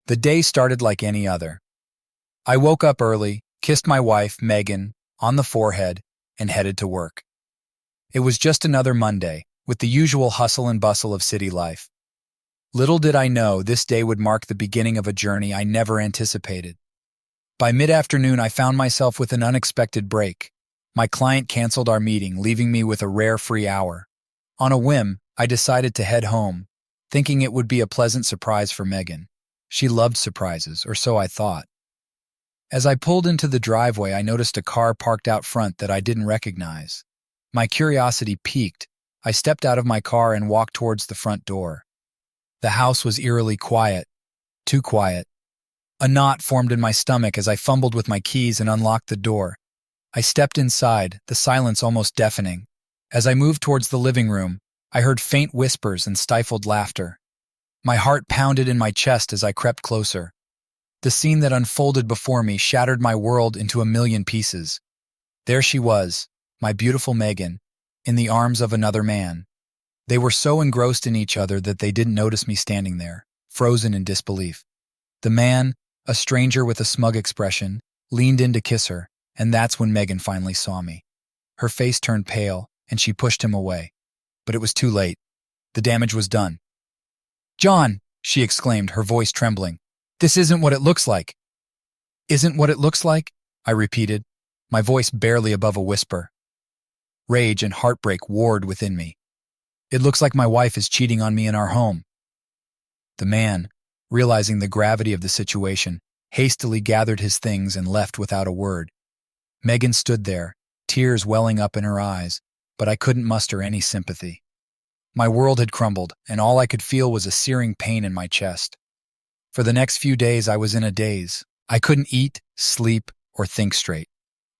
The day started like any other. I woke up early, kissed my wife, Megan, on the forehead, and headed to work. It was just another Monday, with the usual hustle and bustle of city life. Little did I know this day would mark the beginning of a journey I never anticipated. By mid-afternoon, I found myself with an unexpected break. My client canceled our meeting, leaving me with a rare free hour. On a whim, I decided to head home, thinking it would be a pleasant surprise for Megan. She loved surprises, or so I thought. As I pulled into the driveway, I noticed a car parked out front that I didn't recognize. My curiosity piqued. I stepped out of my car and walked towards the front door. The house was eerily quiet, too quiet. A knot formed in my stomach as I fumbled with my keys and unlocked the door. I stepped inside, the silence almost deafening. As I moved towards the living room, I heard faint whispers and stifled laughter. My heart pounded in my chest as I crept closer. The scene that unfolded before me shattered my world into a million pieces. There she was, my beautiful Megan, in the arms of another man. They were so engrossed in each other that they didn't notice me standing there, frozen in disbelief. The man, a stranger with a smug expression, leaned in to kiss her, and that's when Megan finally saw me. Her face turned pale, and she pushed him away. But it was too late. The damage was done. "John," she exclaimed, her voice trembling. "This isn't what it looks like." "Isn't what it looks like?" I repeated, my voice barely above a whisper. Rage and heartbreak warred within me. "It looks like my wife is cheating on me in our home." The man, realizing the gravity of the situation, hastily gathered his things and left without a word. Megan stood there, tears welling up in her eyes, but I couldn't muster any sympathy. My world had crumbled, and all I could feel was a searing pain in my chest. For the next few days, I was in a daze. I couldn't eat, sleep, or think straight.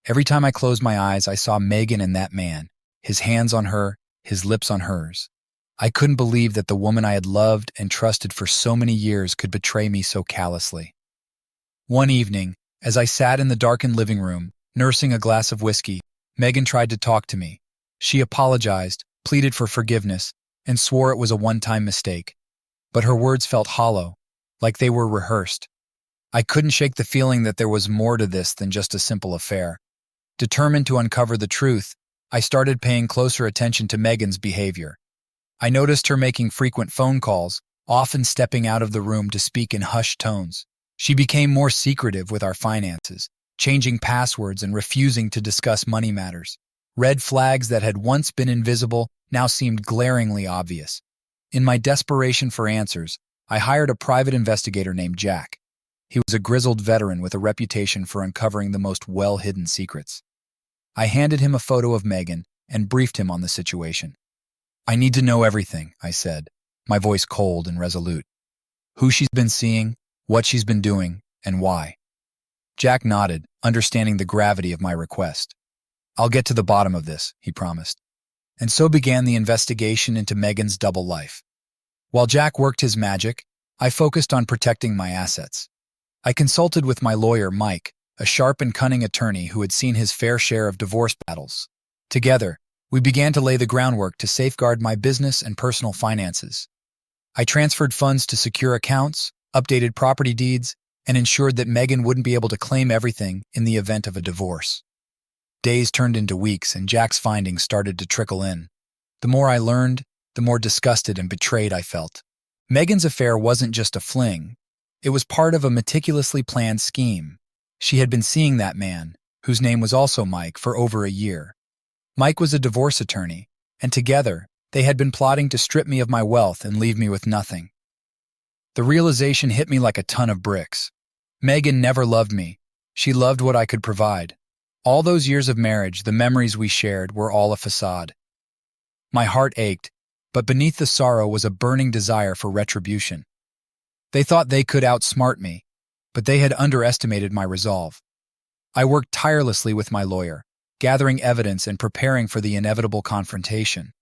Every time I closed my eyes, I saw Megan and that man, his hands on her, his lips on hers. I couldn't believe that the woman I had loved and trusted for so many years could betray me so callously. One evening, as I sat in the darkened living room, nursing a glass of whiskey, Megan tried to talk to me. She apologized, pleaded for forgiveness, and swore it was a one-time mistake. But her words felt hollow, like they were rehearsed. I couldn't shake the feeling that there was more to this than just a simple affair. Determined to uncover the truth, I started paying closer attention to Megan's behavior. I noticed her making frequent phone calls, often stepping out of the room to speak in hushed tones. She became more secretive with our finances, changing passwords and refusing to discuss money matters. Red flags that had once been invisible now seemed glaringly obvious. In my desperation for answers, I hired a private investigator named Jack. He was a grizzled veteran with a reputation for uncovering the most well-hidden secrets. I handed him a photo of Megan and briefed him on the situation. "I need to know everything," I said, my voice cold and resolute. "Who she's been seeing, what she's been doing, and why." Jack nodded, understanding the gravity of my request. "I'll get to the bottom of this," he promised. And so began the investigation into Megan's double life. While Jack worked his magic, I focused on protecting my assets. I consulted with my lawyer, Mike, a sharp and cunning attorney who had seen his fair share of divorce battles. Together, we began to lay the groundwork to safeguard my business and personal finances. I transferred funds to secure accounts, updated property deeds, and ensured that Megan wouldn't be able to claim everything in the event of a divorce. Days turned into weeks, and Jack's findings started to trickle in. The more I learned, the more disgusted and betrayed I felt. Megan's affair wasn't just a fling. It was part of a meticulously planned scheme. She had been seeing that man, whose name was also Mike, for over a year. Mike was a divorce attorney, and together, they had been plotting to strip me of my wealth and leave me with nothing. The realization hit me like a ton of bricks. Megan never loved me. She loved what I could provide. All those years of marriage, the memories we shared, were all a facade. My heart ached, but beneath the sorrow was a burning desire for retribution. They thought they could outsmart me, but they had underestimated my resolve. I worked tirelessly with my lawyer, gathering evidence and preparing for the inevitable confrontation.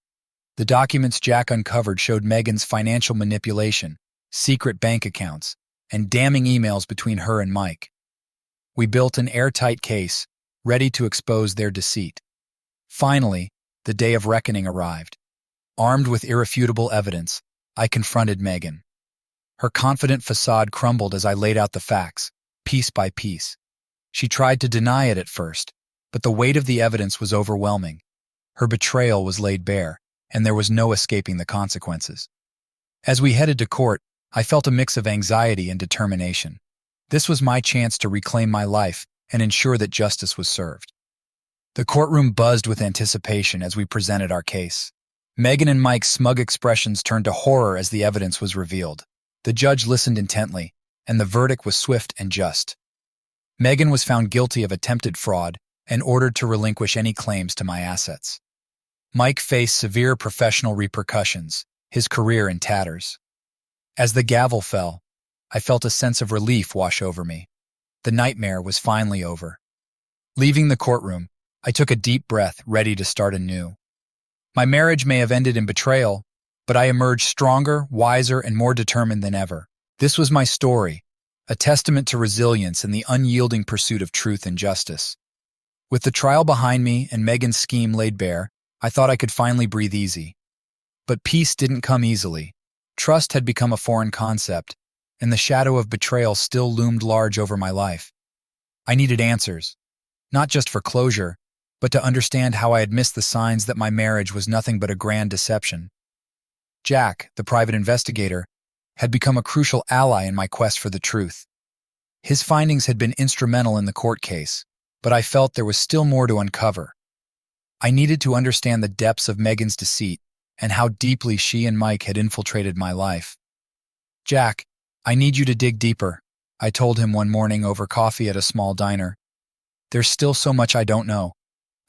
The documents Jack uncovered showed Megan's financial manipulation, secret bank accounts, and damning emails between her and Mike. We built an airtight case, ready to expose their deceit. Finally, the day of reckoning arrived. Armed with irrefutable evidence, I confronted Megan. Her confident facade crumbled as I laid out the facts, piece by piece. She tried to deny it at first, but the weight of the evidence was overwhelming. Her betrayal was laid bare, and there was no escaping the consequences. As we headed to court, I felt a mix of anxiety and determination. This was my chance to reclaim my life and ensure that justice was served. The courtroom buzzed with anticipation as we presented our case. Megan and Mike's smug expressions turned to horror as the evidence was revealed. The judge listened intently, and the verdict was swift and just. Megan was found guilty of attempted fraud and ordered to relinquish any claims to my assets. Mike faced severe professional repercussions, his career in tatters. As the gavel fell, I felt a sense of relief wash over me. The nightmare was finally over. Leaving the courtroom, I took a deep breath, ready to start anew. My marriage may have ended in betrayal, but I emerged stronger, wiser, and more determined than ever. This was my story, a testament to resilience and the unyielding pursuit of truth and justice. With the trial behind me and Megan's scheme laid bare, I thought I could finally breathe easy. But peace didn't come easily. Trust had become a foreign concept, and the shadow of betrayal still loomed large over my life. I needed answers, not just for closure, but to understand how I had missed the signs that my marriage was nothing but a grand deception. Jack, the private investigator, had become a crucial ally in my quest for the truth. His findings had been instrumental in the court case, but I felt there was still more to uncover. I needed to understand the depths of Megan's deceit and how deeply she and Mike had infiltrated my life. "Jack, I need you to dig deeper," I told him one morning over coffee at a small diner. "There's still so much I don't know.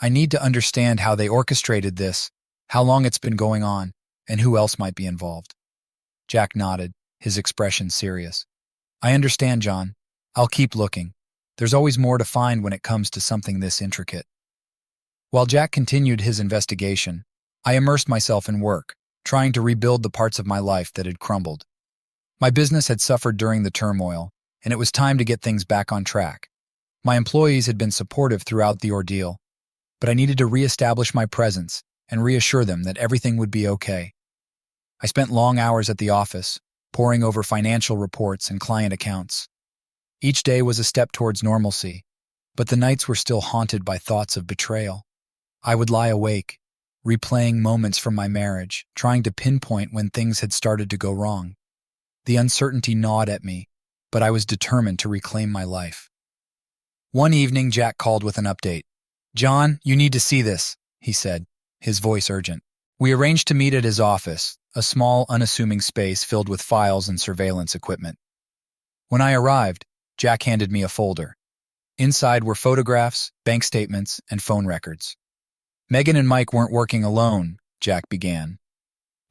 I need to understand how they orchestrated this, how long it's been going on, and who else might be involved." Jack nodded, his expression serious. "I understand, John. I'll keep looking. There's always more to find when it comes to something this intricate." While Jack continued his investigation, I immersed myself in work, trying to rebuild the parts of my life that had crumbled. My business had suffered during the turmoil, and it was time to get things back on track. My employees had been supportive throughout the ordeal, but I needed to reestablish my presence and reassure them that everything would be okay. I spent long hours at the office, poring over financial reports and client accounts. Each day was a step towards normalcy, but the nights were still haunted by thoughts of betrayal. I would lie awake, replaying moments from my marriage, trying to pinpoint when things had started to go wrong. The uncertainty gnawed at me, but I was determined to reclaim my life. One evening, Jack called with an update. "John, you need to see this," he said, his voice urgent. We arranged to meet at his office, a small, unassuming space filled with files and surveillance equipment. When I arrived, Jack handed me a folder. Inside were photographs, bank statements, and phone records. "Megan and Mike weren't working alone," Jack began.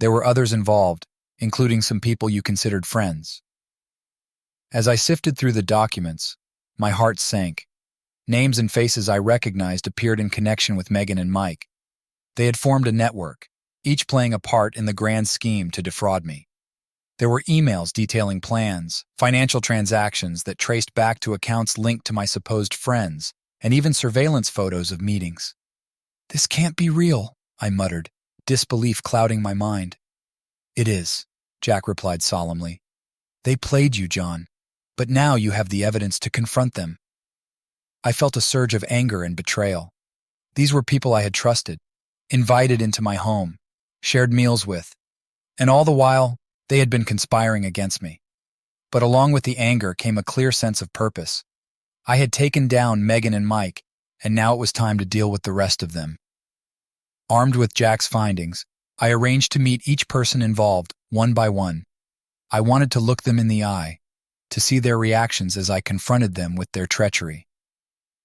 "There were others involved, including some people you considered friends." As I sifted through the documents, my heart sank. Names and faces I recognized appeared in connection with Megan and Mike. They had formed a network, each playing a part in the grand scheme to defraud me. There were emails detailing plans, financial transactions that traced back to accounts linked to my supposed friends, and even surveillance photos of meetings. "This can't be real," I muttered, disbelief clouding my mind. "It is," Jack replied solemnly. "They played you, John, but now you have the evidence to confront them." I felt a surge of anger and betrayal. These were people I had trusted, invited into my home, shared meals with, and all the while, they had been conspiring against me. But along with the anger came a clear sense of purpose. I had taken down Megan and Mike, and now it was time to deal with the rest of them. Armed with Jack's findings, I arranged to meet each person involved, one by one. I wanted to look them in the eye, to see their reactions as I confronted them with their treachery.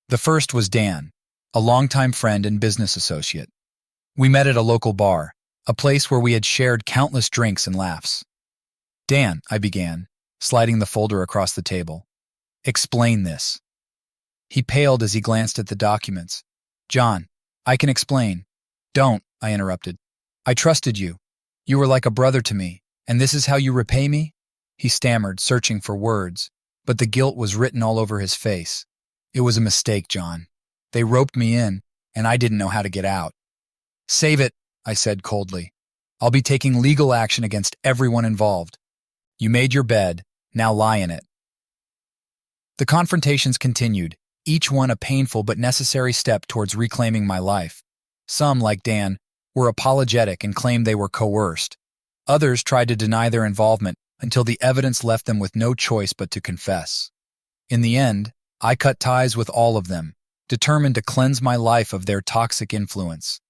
The first was Dan, a longtime friend and business associate. We met at a local bar, a place where we had shared countless drinks and laughs. "Dan," I began, sliding the folder across the table. "Explain this." He paled as he glanced at the documents. "John, I can explain." "Don't," I interrupted. "I trusted you. You were like a brother to me, and this is how you repay me?" He stammered, searching for words, but the guilt was written all over his face. "It was a mistake, John. They roped me in, and I didn't know how to get out." "Save it," I said coldly. "I'll be taking legal action against everyone involved." You made your bed, now lie in it. The confrontations continued, each one a painful but necessary step towards reclaiming my life. Some, like Dan, were apologetic and claimed they were coerced. Others tried to deny their involvement until the evidence left them with no choice but to confess. In the end, I cut ties with all of them, determined to cleanse my life of their toxic influence.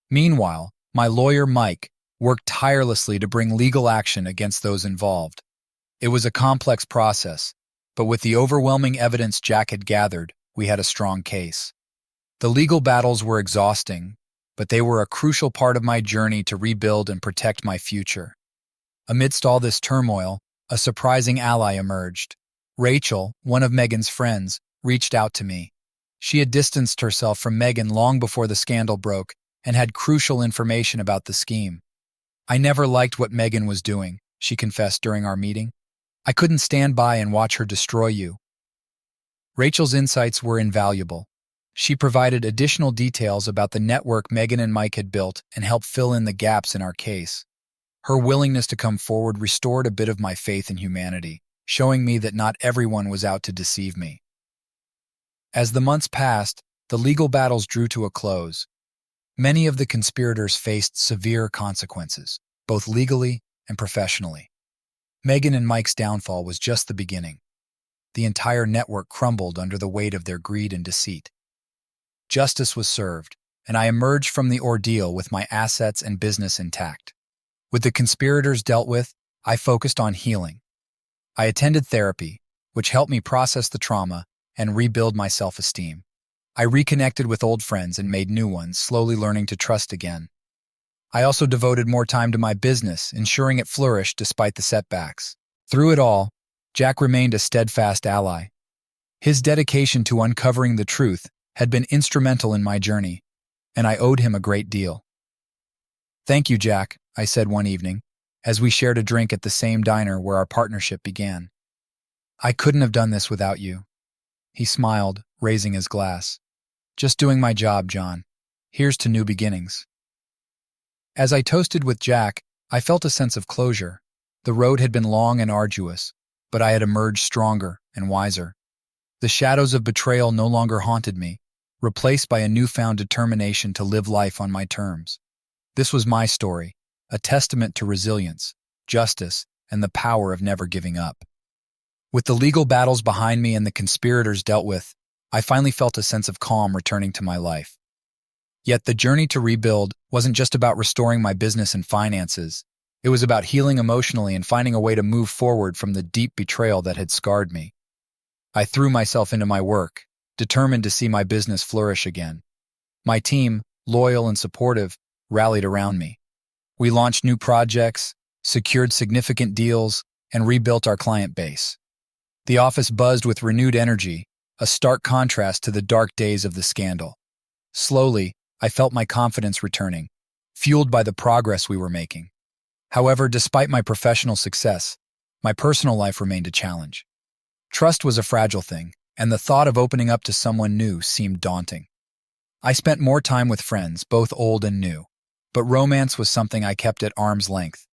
Meanwhile, my lawyer, Mike, worked tirelessly to bring legal action against those involved. It was a complex process, but with the overwhelming evidence Jack had gathered, we had a strong case. The legal battles were exhausting, but they were a crucial part of my journey to rebuild and protect my future. Amidst all this turmoil, a surprising ally emerged. Rachel, one of Megan's friends, reached out to me. She had distanced herself from Megan long before the scandal broke and had crucial information about the scheme. I never liked what Megan was doing, she confessed during our meeting. I couldn't stand by and watch her destroy you. Rachel's insights were invaluable. She provided additional details about the network Megan and Mike had built and helped fill in the gaps in our case. Her willingness to come forward restored a bit of my faith in humanity, showing me that not everyone was out to deceive me. As the months passed, the legal battles drew to a close. Many of the conspirators faced severe consequences, both legally and professionally. Megan and Mike's downfall was just the beginning. The entire network crumbled under the weight of their greed and deceit. Justice was served, and I emerged from the ordeal with my assets and business intact. With the conspirators dealt with, I focused on healing. I attended therapy, which helped me process the trauma and rebuild my self-esteem. I reconnected with old friends and made new ones, slowly learning to trust again. I also devoted more time to my business, ensuring it flourished despite the setbacks. Through it all, Jack remained a steadfast ally. His dedication to uncovering the truth had been instrumental in my journey, and I owed him a great deal. "Thank you, Jack," I said one evening, as we shared a drink at the same diner where our partnership began. "I couldn't have done this without you." He smiled, raising his glass. "Just doing my job, John. Here's to new beginnings." As I toasted with Jack, I felt a sense of closure. The road had been long and arduous, but I had emerged stronger and wiser. The shadows of betrayal no longer haunted me, replaced by a newfound determination to live life on my terms. This was my story, a testament to resilience, justice, and the power of never giving up. With the legal battles behind me and the conspirators dealt with, I finally felt a sense of calm returning to my life. Yet the journey to rebuild wasn't just about restoring my business and finances. It was about healing emotionally and finding a way to move forward from the deep betrayal that had scarred me. I threw myself into my work, determined to see my business flourish again. My team, loyal and supportive, rallied around me. We launched new projects, secured significant deals, and rebuilt our client base. The office buzzed with renewed energy, a stark contrast to the dark days of the scandal. Slowly, I felt my confidence returning, fueled by the progress we were making. However, despite my professional success, my personal life remained a challenge. Trust was a fragile thing, and the thought of opening up to someone new seemed daunting. I spent more time with friends, both old and new, but romance was something I kept at arm's length.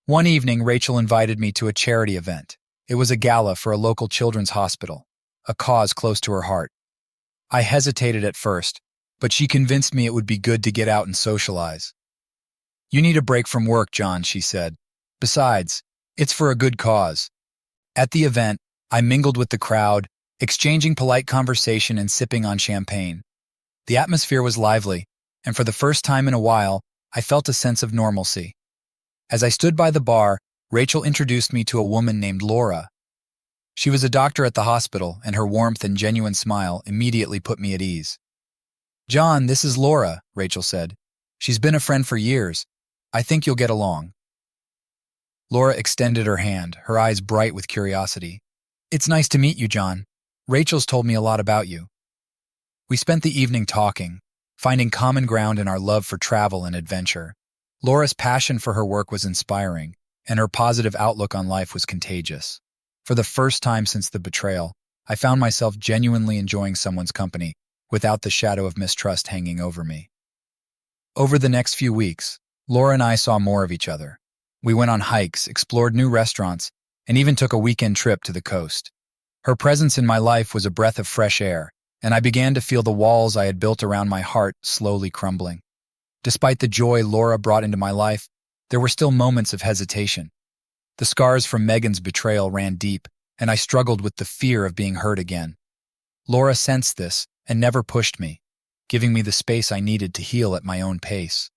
One evening, Rachel invited me to a charity event. It was a gala for a local children's hospital, a cause close to her heart. I hesitated at first, but she convinced me it would be good to get out and socialize. "You need a break from work, John," she said. "Besides, it's for a good cause." At the event, I mingled with the crowd, exchanging polite conversation and sipping on champagne. The atmosphere was lively, and for the first time in a while, I felt a sense of normalcy. As I stood by the bar, Rachel introduced me to a woman named Laura. She was a doctor at the hospital, and her warmth and genuine smile immediately put me at ease. "John, this is Laura," Rachel said. "She's been a friend for years. I think you'll get along." Laura extended her hand, her eyes bright with curiosity. "It's nice to meet you, John. Rachel's told me a lot about you." We spent the evening talking, finding common ground in our love for travel and adventure. Laura's passion for her work was inspiring, and her positive outlook on life was contagious. For the first time since the betrayal, I found myself genuinely enjoying someone's company without the shadow of mistrust hanging over me. Over the next few weeks, Laura and I saw more of each other. We went on hikes, explored new restaurants, and even took a weekend trip to the coast. Her presence in my life was a breath of fresh air, and I began to feel the walls I had built around my heart slowly crumbling. Despite the joy Laura brought into my life, there were still moments of hesitation. The scars from Megan's betrayal ran deep, and I struggled with the fear of being hurt again. Laura sensed this and never pushed me, giving me the space I needed to heal at my own pace.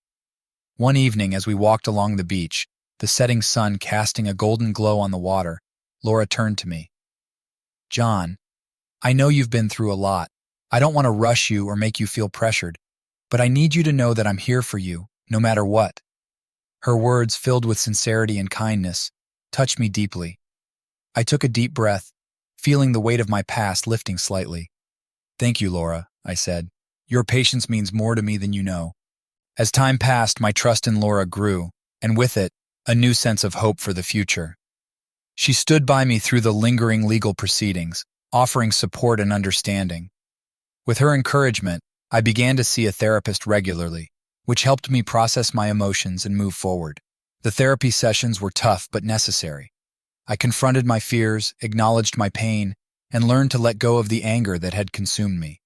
One evening, as we walked along the beach, the setting sun casting a golden glow on the water, Laura turned to me. "John, I know you've been through a lot. I don't want to rush you or make you feel pressured, but I need you to know that I'm here for you, no matter what." Her words, filled with sincerity and kindness, touched me deeply. I took a deep breath, feeling the weight of my past lifting slightly. "Thank you, Laura," I said. "Your patience means more to me than you know." As time passed, my trust in Laura grew, and with it, a new sense of hope for the future. She stood by me through the lingering legal proceedings, offering support and understanding. With her encouragement, I began to see a therapist regularly, which helped me process my emotions and move forward. The therapy sessions were tough but necessary. I confronted my fears, acknowledged my pain, and learned to let go of the anger that had consumed me.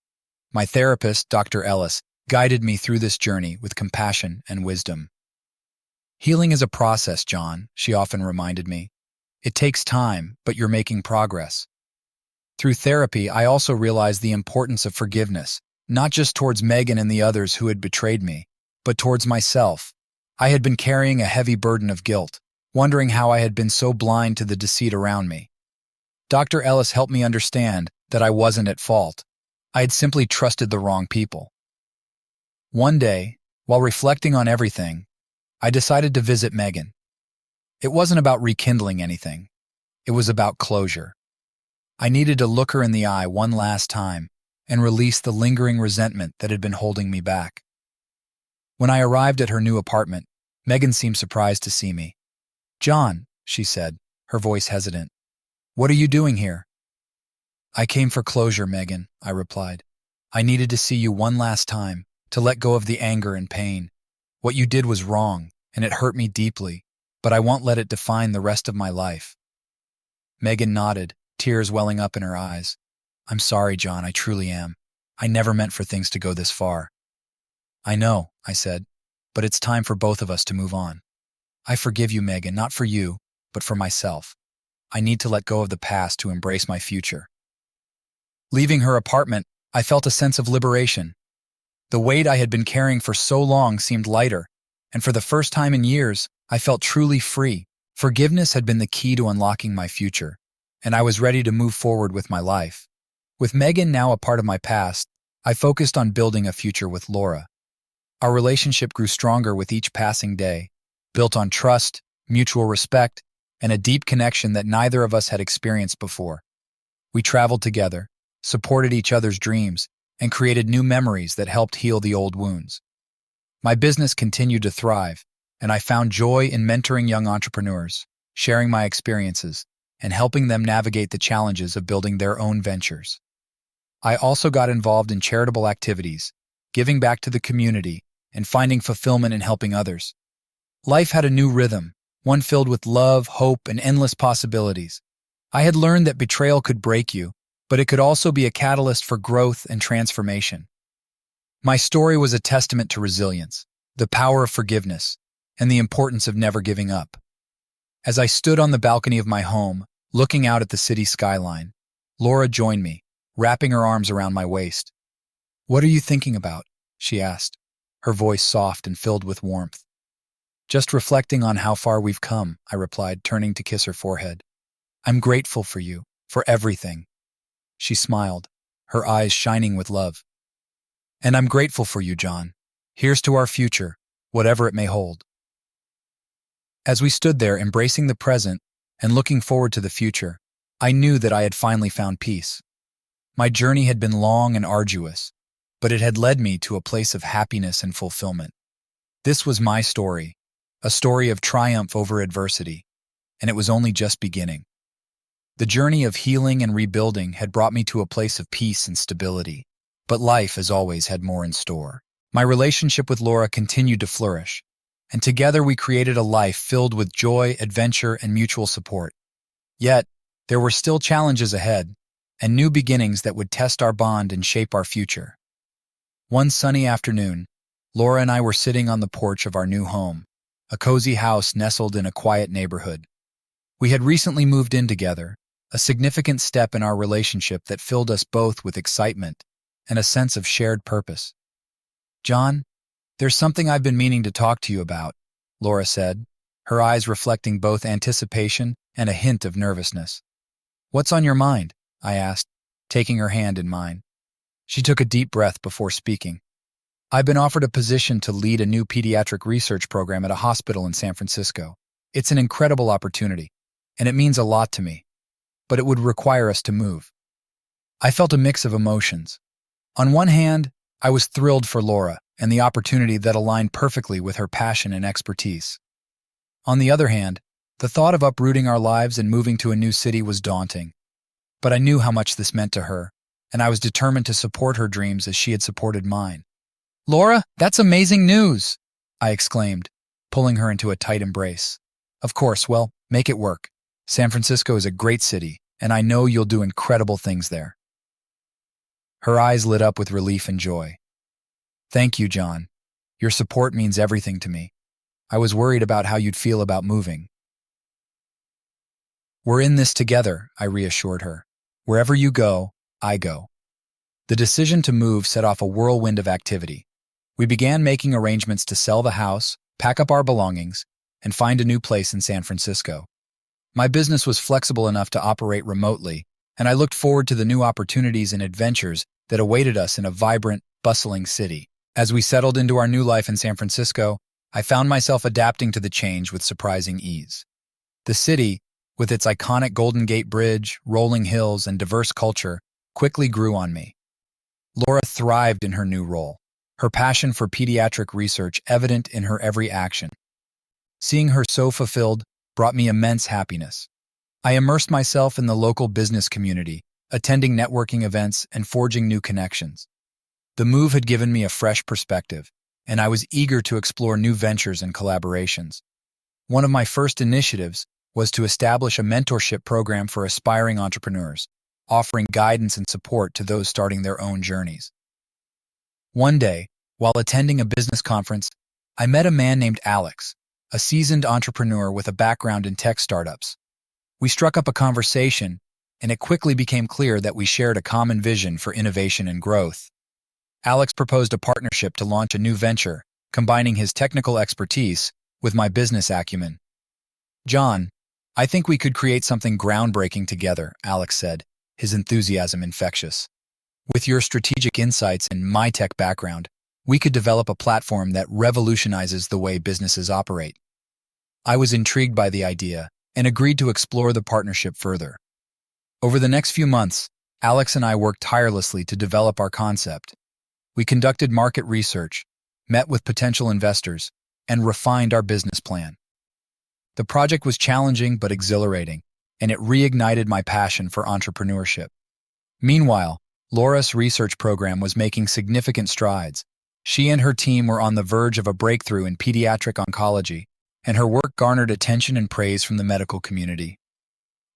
My therapist, Dr. Ellis, guided me through this journey with compassion and wisdom. "Healing is a process, John," she often reminded me. "It takes time, but you're making progress." Through therapy, I also realized the importance of forgiveness, not just towards Megan and the others who had betrayed me, but towards myself. I had been carrying a heavy burden of guilt, wondering how I had been so blind to the deceit around me. Dr. Ellis helped me understand that I wasn't at fault. I had simply trusted the wrong people. One day, while reflecting on everything, I decided to visit Megan. It wasn't about rekindling anything. It was about closure. I needed to look her in the eye one last time and release the lingering resentment that had been holding me back. When I arrived at her new apartment, Megan seemed surprised to see me. "John," she said, her voice hesitant, "what are you doing here?" "I came for closure, Megan," I replied. "I needed to see you one last time, to let go of the anger and pain. What you did was wrong, and it hurt me deeply, but I won't let it define the rest of my life." Megan nodded, tears welling up in her eyes. "I'm sorry, John, I truly am. I never meant for things to go this far." "I know," I said, "but it's time for both of us to move on. I forgive you, Megan, not for you, but for myself. I need to let go of the past to embrace my future." Leaving her apartment, I felt a sense of liberation. The weight I had been carrying for so long seemed lighter, and for the first time in years, I felt truly free. Forgiveness had been the key to unlocking my future, and I was ready to move forward with my life. With Megan now a part of my past, I focused on building a future with Laura. Our relationship grew stronger with each passing day, built on trust, mutual respect, and a deep connection that neither of us had experienced before. We traveled together, supported each other's dreams, and created new memories that helped heal the old wounds. My business continued to thrive, and I found joy in mentoring young entrepreneurs, sharing my experiences, and helping them navigate the challenges of building their own ventures. I also got involved in charitable activities, giving back to the community, and finding fulfillment in helping others. Life had a new rhythm, one filled with love, hope, and endless possibilities. I had learned that betrayal could break you, but it could also be a catalyst for growth and transformation. My story was a testament to resilience, the power of forgiveness, and the importance of never giving up. As I stood on the balcony of my home, looking out at the city skyline, Laura joined me, wrapping her arms around my waist. "What are you thinking about?" she asked, her voice soft and filled with warmth. "Just reflecting on how far we've come," I replied, turning to kiss her forehead. "I'm grateful for you, for everything." She smiled, her eyes shining with love. "And I'm grateful for you, John. Here's to our future, whatever it may hold." As we stood there embracing the present and looking forward to the future, I knew that I had finally found peace. My journey had been long and arduous, but it had led me to a place of happiness and fulfillment. This was my story, a story of triumph over adversity, and it was only just beginning. The journey of healing and rebuilding had brought me to a place of peace and stability, but life, as always, had more in store. My relationship with Laura continued to flourish. and together we created a life filled with joy, adventure, and mutual support. Yet, there were still challenges ahead, and new beginnings that would test our bond and shape our future. One sunny afternoon, Laura and I were sitting on the porch of our new home, a cozy house nestled in a quiet neighborhood. We had recently moved in together, a significant step in our relationship that filled us both with excitement and a sense of shared purpose. "John, there's something I've been meaning to talk to you about," Laura said, her eyes reflecting both anticipation and a hint of nervousness. "What's on your mind?" I asked, taking her hand in mine. She took a deep breath before speaking. "I've been offered a position to lead a new pediatric research program at a hospital in San Francisco. It's an incredible opportunity, and it means a lot to me, but it would require us to move." I felt a mix of emotions. On one hand, I was thrilled for Laura and the opportunity that aligned perfectly with her passion and expertise. On the other hand, the thought of uprooting our lives and moving to a new city was daunting. But I knew how much this meant to her, and I was determined to support her dreams as she had supported mine. "Laura, that's amazing news!" I exclaimed, pulling her into a tight embrace. "Of course, well, make it work. San Francisco is a great city, and I know you'll do incredible things there." Her eyes lit up with relief and joy. "Thank you, John. Your support means everything to me. I was worried about how you'd feel about moving." "We're in this together," I reassured her. "Wherever you go, I go." The decision to move set off a whirlwind of activity. We began making arrangements to sell the house, pack up our belongings, and find a new place in San Francisco. My business was flexible enough to operate remotely, and I looked forward to the new opportunities and adventures that awaited us in a vibrant, bustling city. As we settled into our new life in San Francisco, I found myself adapting to the change with surprising ease. The city, with its iconic Golden Gate Bridge, rolling hills, and diverse culture, quickly grew on me. Laura thrived in her new role, her passion for pediatric research evident in her every action. Seeing her so fulfilled brought me immense happiness. I immersed myself in the local business community, attending networking events and forging new connections. The move had given me a fresh perspective, and I was eager to explore new ventures and collaborations. One of my first initiatives was to establish a mentorship program for aspiring entrepreneurs, offering guidance and support to those starting their own journeys. One day, while attending a business conference, I met a man named Alex, a seasoned entrepreneur with a background in tech startups. We struck up a conversation, and it quickly became clear that we shared a common vision for innovation and growth. Alex proposed a partnership to launch a new venture, combining his technical expertise with my business acumen. "John, I think we could create something groundbreaking together," Alex said, his enthusiasm infectious. "With your strategic insights and my tech background, we could develop a platform that revolutionizes the way businesses operate." I was intrigued by the idea and agreed to explore the partnership further. Over the next few months, Alex and I worked tirelessly to develop our concept. We conducted market research, met with potential investors, and refined our business plan. The project was challenging but exhilarating, and it reignited my passion for entrepreneurship. Meanwhile, Laura's research program was making significant strides. She and her team were on the verge of a breakthrough in pediatric oncology, and her work garnered attention and praise from the medical community.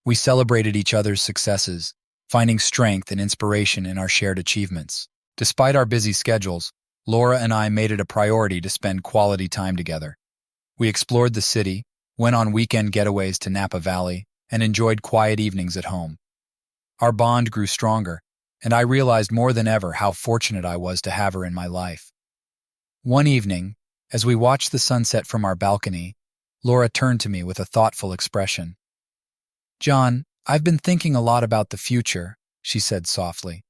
We celebrated each other's successes, finding strength and inspiration in our shared achievements. Despite our busy schedules, Laura and I made it a priority to spend quality time together. We explored the city, went on weekend getaways to Napa Valley, and enjoyed quiet evenings at home. Our bond grew stronger, and I realized more than ever how fortunate I was to have her in my life. One evening, as we watched the sunset from our balcony, Laura turned to me with a thoughtful expression. "John, I've been thinking a lot about the future," she said softly.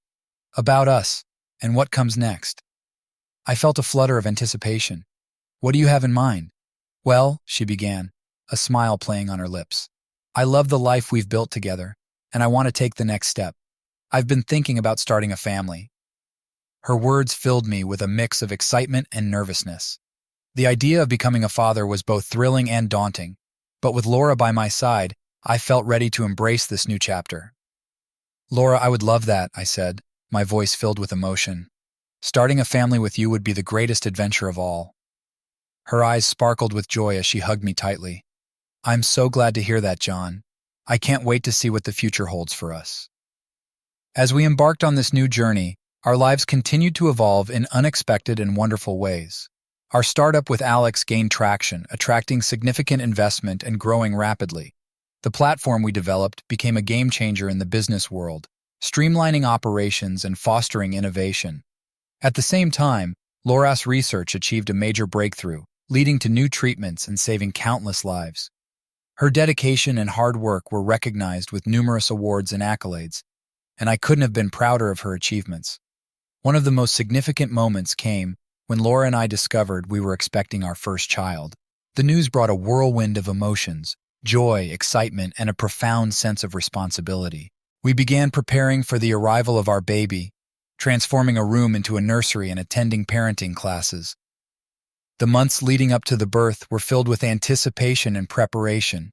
"About us, and what comes next." I felt a flutter of anticipation. "What do you have in mind?" "Well," she began, a smile playing on her lips. "I love the life we've built together, and I want to take the next step. I've been thinking about starting a family." Her words filled me with a mix of excitement and nervousness. The idea of becoming a father was both thrilling and daunting, but with Laura by my side, I felt ready to embrace this new chapter. "Laura, I would love that," I said, my voice filled with emotion. "Starting a family with you would be the greatest adventure of all." Her eyes sparkled with joy as she hugged me tightly. "I'm so glad to hear that, John. I can't wait to see what the future holds for us." As we embarked on this new journey, our lives continued to evolve in unexpected and wonderful ways. Our startup with Alex gained traction, attracting significant investment and growing rapidly. The platform we developed became a game changer in the business world, streamlining operations and fostering innovation. At the same time, Loras research achieved a major breakthrough, leading to new treatments and saving countless lives. Her dedication and hard work were recognized with numerous awards and accolades, and I couldn't have been prouder of her achievements. One of the most significant moments came when Laura and I discovered we were expecting our first child. The news brought a whirlwind of emotions, joy, excitement, and a profound sense of responsibility. We began preparing for the arrival of our baby, transforming a room into a nursery and attending parenting classes. The months leading up to the birth were filled with anticipation and preparation.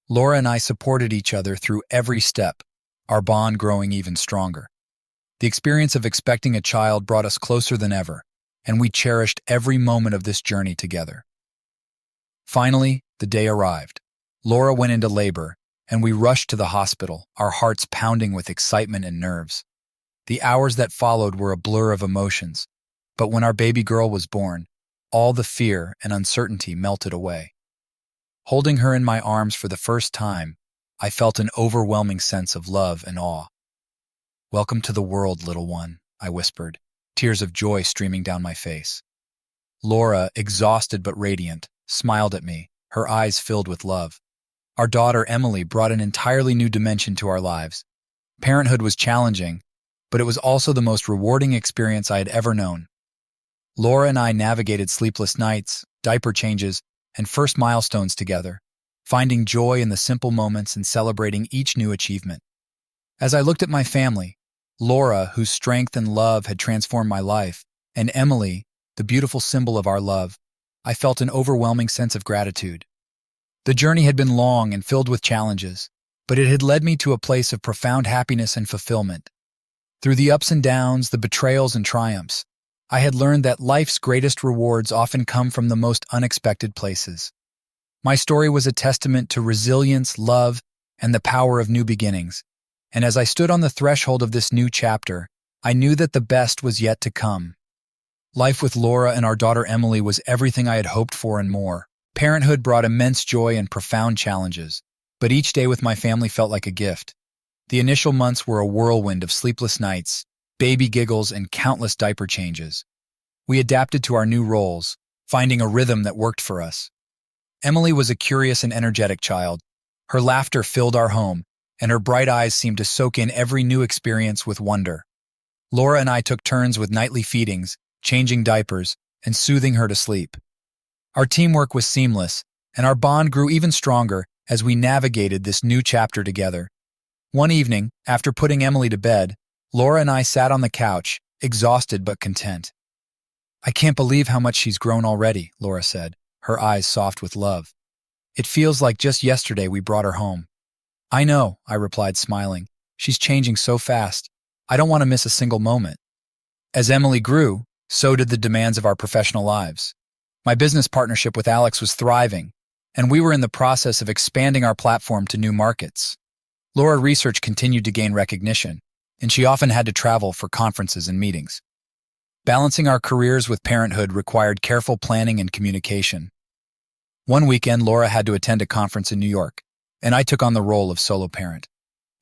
Laura and I supported each other through every step, our bond growing even stronger. The experience of expecting a child brought us closer than ever, and we cherished every moment of this journey together. Finally, the day arrived. Laura went into labor, and we rushed to the hospital, our hearts pounding with excitement and nerves. The hours that followed were a blur of emotions, but when our baby girl was born, all the fear and uncertainty melted away. Holding her in my arms for the first time, I felt an overwhelming sense of love and awe. "Welcome to the world, little one," I whispered, tears of joy streaming down my face. Laura, exhausted but radiant, smiled at me, her eyes filled with love. Our daughter, Emily, brought an entirely new dimension to our lives. Parenthood was challenging, but it was also the most rewarding experience I had ever known. Laura and I navigated sleepless nights, diaper changes, and first milestones together, finding joy in the simple moments and celebrating each new achievement. As I looked at my family, Laura, whose strength and love had transformed my life, and Emily, the beautiful symbol of our love, I felt an overwhelming sense of gratitude. The journey had been long and filled with challenges, but it had led me to a place of profound happiness and fulfillment. Through the ups and downs, the betrayals and triumphs, I had learned that life's greatest rewards often come from the most unexpected places. My story was a testament to resilience, love, and the power of new beginnings. And as I stood on the threshold of this new chapter, I knew that the best was yet to come. Life with Laura and our daughter Emily was everything I had hoped for and more. Parenthood brought immense joy and profound challenges, but each day with my family felt like a gift. The initial months were a whirlwind of sleepless nights, baby giggles, and countless diaper changes. We adapted to our new roles, finding a rhythm that worked for us. Emily was a curious and energetic child. Her laughter filled our home, and her bright eyes seemed to soak in every new experience with wonder. Laura and I took turns with nightly feedings, changing diapers, and soothing her to sleep. Our teamwork was seamless, and our bond grew even stronger as we navigated this new chapter together. One evening, after putting Emily to bed, Laura and I sat on the couch, exhausted but content. "I can't believe how much she's grown already," Laura said, her eyes soft with love. "It feels like just yesterday we brought her home." "I know," I replied, smiling. "She's changing so fast. I don't want to miss a single moment." As Emily grew, so did the demands of our professional lives. My business partnership with Alex was thriving, and we were in the process of expanding our platform to new markets. Laura research continued to gain recognition, and she often had to travel for conferences and meetings. Balancing our careers with parenthood required careful planning and communication. One weekend, Laura had to attend a conference in New York, and I took on the role of solo parent.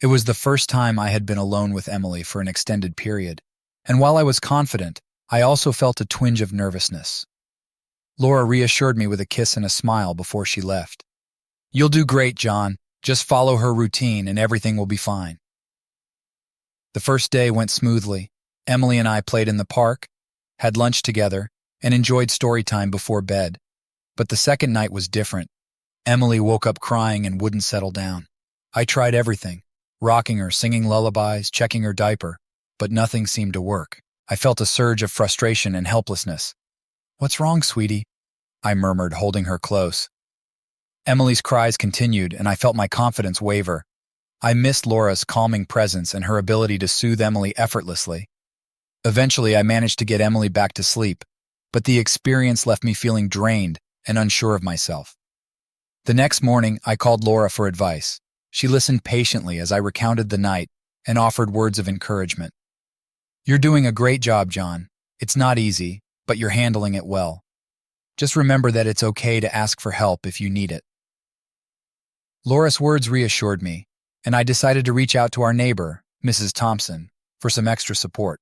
It was the first time I had been alone with Emily for an extended period, and while I was confident, I also felt a twinge of nervousness. Laura reassured me with a kiss and a smile before she left. "You'll do great, John. Just follow her routine and everything will be fine." The first day went smoothly. Emily and I played in the park, had lunch together, and enjoyed story time before bed. But the second night was different. Emily woke up crying and wouldn't settle down. I tried everything, rocking her, singing lullabies, checking her diaper, but nothing seemed to work. I felt a surge of frustration and helplessness. "What's wrong, sweetie?" I murmured, holding her close. Emily's cries continued, and I felt my confidence waver. I missed Laura's calming presence and her ability to soothe Emily effortlessly. Eventually, I managed to get Emily back to sleep, but the experience left me feeling drained and unsure of myself. The next morning, I called Laura for advice. She listened patiently as I recounted the night and offered words of encouragement. "You're doing a great job, John. It's not easy, but you're handling it well. Just remember that it's okay to ask for help if you need it." Laura's words reassured me, and I decided to reach out to our neighbor, Mrs. Thompson, for some extra support.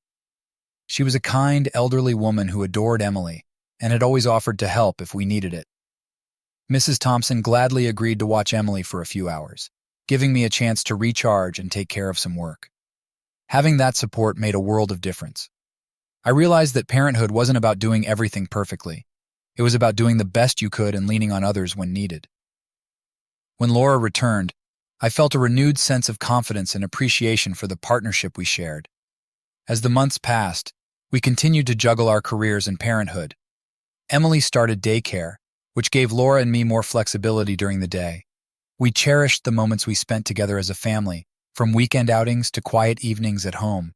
She was a kind, elderly woman who adored Emily and had always offered to help if we needed it. Mrs. Thompson gladly agreed to watch Emily for a few hours, giving me a chance to recharge and take care of some work. Having that support made a world of difference. I realized that parenthood wasn't about doing everything perfectly. It was about doing the best you could and leaning on others when needed. When Laura returned, I felt a renewed sense of confidence and appreciation for the partnership we shared. As the months passed, we continued to juggle our careers and parenthood. Emily started daycare, which gave Laura and me more flexibility during the day. We cherished the moments we spent together as a family, from weekend outings to quiet evenings at home.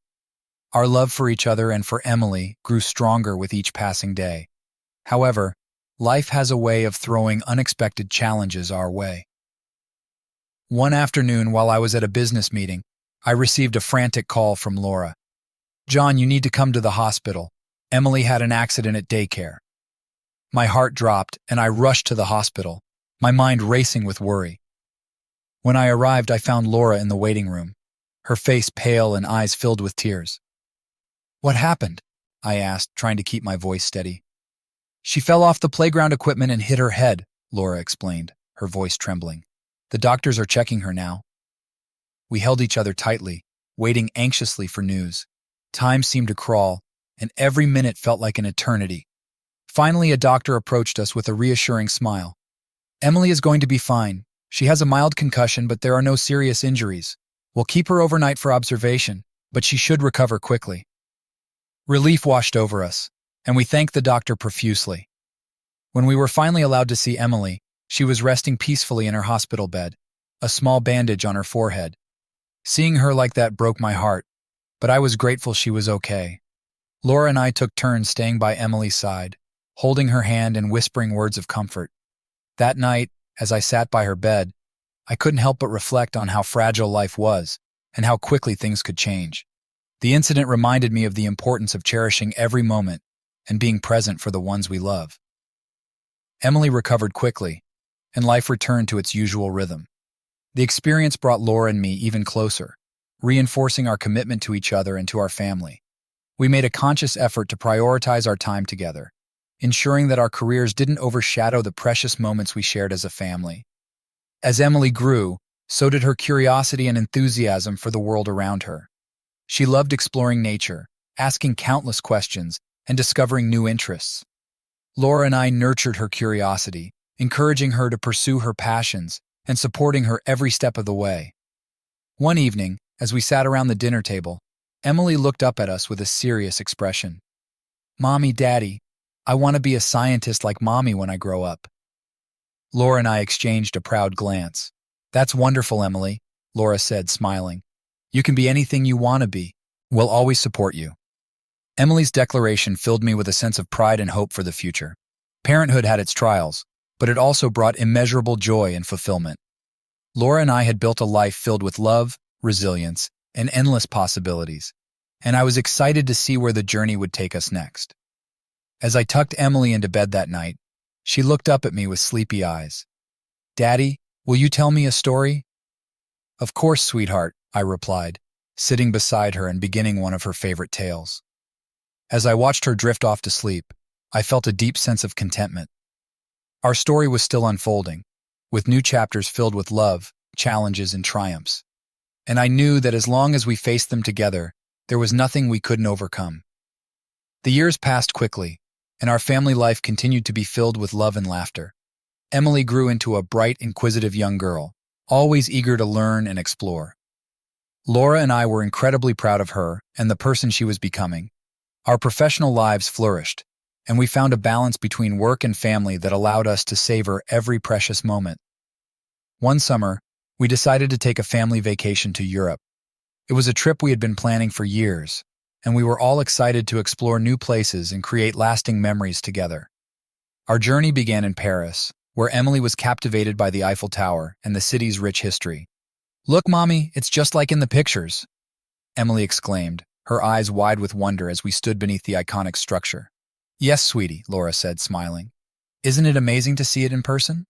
Our love for each other and for Emily grew stronger with each passing day. However, life has a way of throwing unexpected challenges our way. One afternoon, while I was at a business meeting, I received a frantic call from Laura. "John, you need to come to the hospital. Emily had an accident at daycare." My heart dropped, and I rushed to the hospital, my mind racing with worry. When I arrived, I found Laura in the waiting room, her face pale and eyes filled with tears. "What happened?" I asked, trying to keep my voice steady. "She fell off the playground equipment and hit her head," Laura explained, her voice trembling. "The doctors are checking her now." We held each other tightly, waiting anxiously for news. Time seemed to crawl, and every minute felt like an eternity. Finally, a doctor approached us with a reassuring smile. "Emily is going to be fine. She has a mild concussion, but there are no serious injuries. We'll keep her overnight for observation, but she should recover quickly." Relief washed over us, and we thanked the doctor profusely. When we were finally allowed to see Emily, she was resting peacefully in her hospital bed, a small bandage on her forehead. Seeing her like that broke my heart, but I was grateful she was okay. Laura and I took turns staying by Emily's side, holding her hand and whispering words of comfort. That night, as I sat by her bed, I couldn't help but reflect on how fragile life was and how quickly things could change. The incident reminded me of the importance of cherishing every moment and being present for the ones we love. Emily recovered quickly, and life returned to its usual rhythm. The experience brought Laura and me even closer, reinforcing our commitment to each other and to our family. We made a conscious effort to prioritize our time together, ensuring that our careers didn't overshadow the precious moments we shared as a family. As Emily grew, so did her curiosity and enthusiasm for the world around her. She loved exploring nature, asking countless questions, and discovering new interests. Laura and I nurtured her curiosity, encouraging her to pursue her passions and supporting her every step of the way. One evening, as we sat around the dinner table, Emily looked up at us with a serious expression. "Mommy, Daddy, I want to be a scientist like Mommy when I grow up." Laura and I exchanged a proud glance. "That's wonderful, Emily," Laura said, smiling. "You can be anything you want to be. We'll always support you." Emily's declaration filled me with a sense of pride and hope for the future. Parenthood had its trials, but it also brought immeasurable joy and fulfillment. Laura and I had built a life filled with love, resilience, and endless possibilities, and I was excited to see where the journey would take us next. As I tucked Emily into bed that night, she looked up at me with sleepy eyes. "Daddy, will you tell me a story?" "Of course, sweetheart," I replied, sitting beside her and beginning one of her favorite tales. As I watched her drift off to sleep, I felt a deep sense of contentment. Our story was still unfolding, with new chapters filled with love, challenges, and triumphs. And I knew that as long as we faced them together, there was nothing we couldn't overcome. The years passed quickly, and our family life continued to be filled with love and laughter. Emily grew into a bright, inquisitive young girl, always eager to learn and explore. Laura and I were incredibly proud of her and the person she was becoming. Our professional lives flourished, and we found a balance between work and family that allowed us to savor every precious moment. One summer, we decided to take a family vacation to Europe. It was a trip we had been planning for years, and we were all excited to explore new places and create lasting memories together. Our journey began in Paris, where Emily was captivated by the Eiffel Tower and the city's rich history. "Look, Mommy, it's just like in the pictures," Emily exclaimed, her eyes wide with wonder as we stood beneath the iconic structure. "Yes, sweetie," Laura said, smiling. "Isn't it amazing to see it in person?"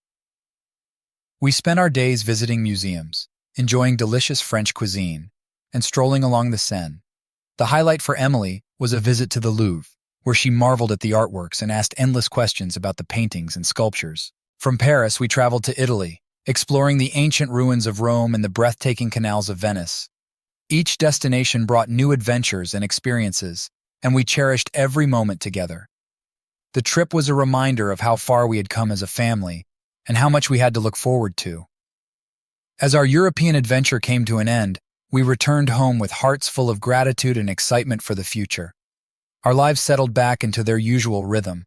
We spent our days visiting museums, enjoying delicious French cuisine, and strolling along the Seine. The highlight for Emily was a visit to the Louvre, where she marveled at the artworks and asked endless questions about the paintings and sculptures. From Paris, we traveled to Italy, exploring the ancient ruins of Rome and the breathtaking canals of Venice. Each destination brought new adventures and experiences, and we cherished every moment together. The trip was a reminder of how far we had come as a family and how much we had to look forward to. As our European adventure came to an end, we returned home with hearts full of gratitude and excitement for the future. Our lives settled back into their usual rhythm,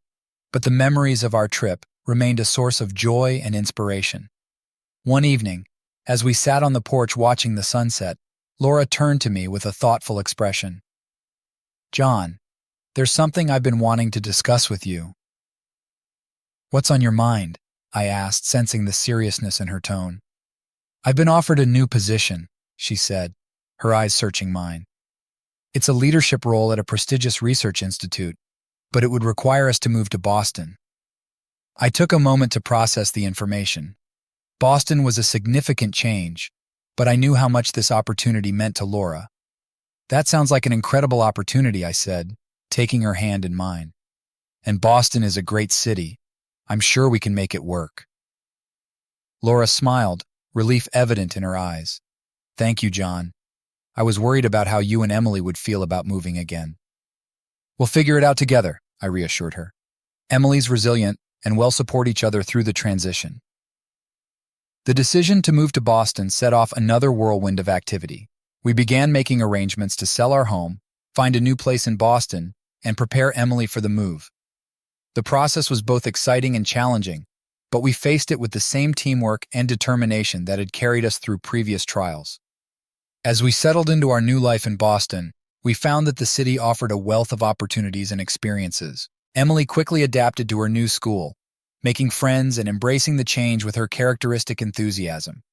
but the memories of our trip remained a source of joy and inspiration. One evening, as we sat on the porch watching the sunset, Laura turned to me with a thoughtful expression. "John, there's something I've been wanting to discuss with you." "What's on your mind?" I asked, sensing the seriousness in her tone. "I've been offered a new position," she said, her eyes searching mine. "It's a leadership role at a prestigious research institute, but it would require us to move to Boston." I took a moment to process the information. Boston was a significant change, but I knew how much this opportunity meant to Laura. "That sounds like an incredible opportunity," I said, taking her hand in mine. "And Boston is a great city. I'm sure we can make it work." Laura smiled, relief evident in her eyes. "Thank you, John. I was worried about how you and Emily would feel about moving again." "We'll figure it out together," I reassured her. "Emily's resilient, and we'll support each other through the transition." The decision to move to Boston set off another whirlwind of activity. We began making arrangements to sell our home, find a new place in Boston, and prepare Emily for the move. The process was both exciting and challenging, but we faced it with the same teamwork and determination that had carried us through previous trials. As we settled into our new life in Boston, we found that the city offered a wealth of opportunities and experiences. Emily quickly adapted to her new school, making friends and embracing the change with her characteristic enthusiasm.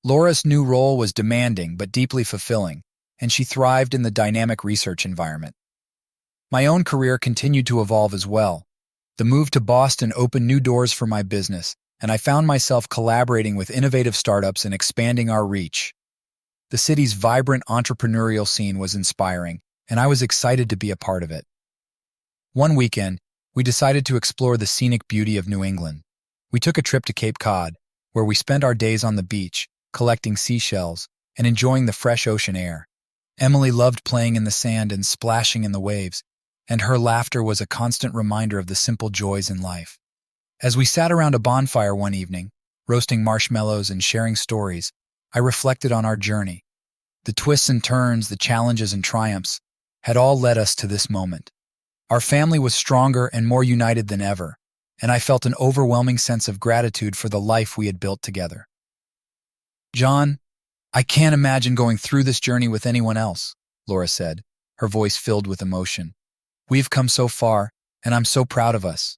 Laura's new role was demanding but deeply fulfilling, and she thrived in the dynamic research environment. My own career continued to evolve as well. The move to Boston opened new doors for my business, and I found myself collaborating with innovative startups and expanding our reach. The city's vibrant entrepreneurial scene was inspiring, and I was excited to be a part of it. One weekend, we decided to explore the scenic beauty of New England. We took a trip to Cape Cod, where we spent our days on the beach, collecting seashells and enjoying the fresh ocean air. Emily loved playing in the sand and splashing in the waves, and her laughter was a constant reminder of the simple joys in life. As we sat around a bonfire one evening, roasting marshmallows and sharing stories, I reflected on our journey. The twists and turns, the challenges and triumphs, had all led us to this moment. Our family was stronger and more united than ever, and I felt an overwhelming sense of gratitude for the life we had built together. "John, I can't imagine going through this journey with anyone else," Laura said, her voice filled with emotion. "We've come so far, and I'm so proud of us."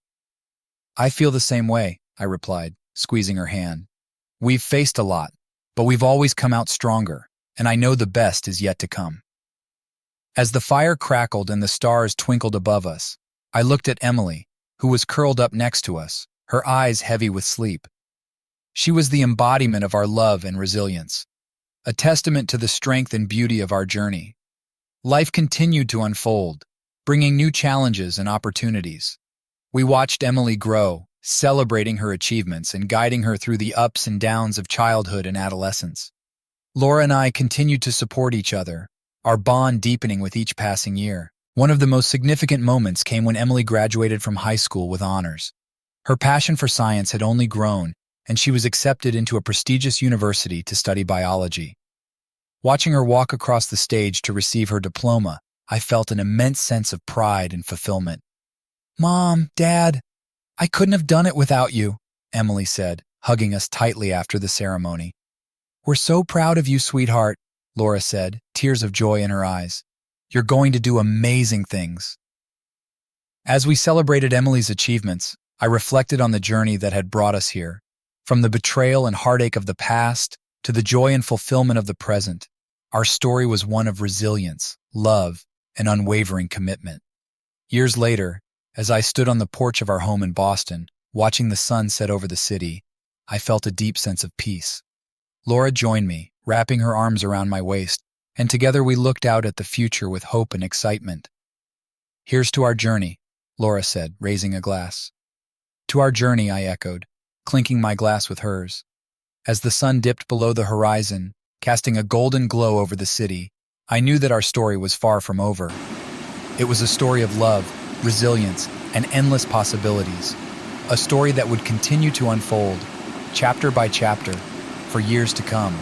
"I feel the same way," I replied, squeezing her hand. "We've faced a lot, but we've always come out stronger, and I know the best is yet to come." As the fire crackled and the stars twinkled above us, I looked at Emily, who was curled up next to us, her eyes heavy with sleep. She was the embodiment of our love and resilience, a testament to the strength and beauty of our journey. Life continued to unfold, bringing new challenges and opportunities. We watched Emily grow, celebrating her achievements and guiding her through the ups and downs of childhood and adolescence. Laura and I continued to support each other, our bond deepening with each passing year. One of the most significant moments came when Emily graduated from high school with honors. Her passion for science had only grown, and she was accepted into a prestigious university to study biology. Watching her walk across the stage to receive her diploma, I felt an immense sense of pride and fulfillment. "Mom, Dad, I couldn't have done it without you," Emily said, hugging us tightly after the ceremony. "We're so proud of you, sweetheart," Laura said, tears of joy in her eyes. You're going to do amazing things." As we celebrated Emily's achievements, I reflected on the journey that had brought us here. From the betrayal and heartache of the past to the joy and fulfillment of the present, our story was one of resilience, love, and unwavering commitment. Years later, as I stood on the porch of our home in Boston, watching the sun set over the city, I felt a deep sense of peace. Laura joined me, wrapping her arms around my waist, and together we looked out at the future with hope and excitement. "Here's to our journey," Laura said, raising a glass. "To our journey," I echoed, clinking my glass with hers. As the sun dipped below the horizon, casting a golden glow over the city, I knew that our story was far from over. It was a story of love, resilience, and endless possibilities. A story that would continue to unfold, chapter by chapter, for years to come.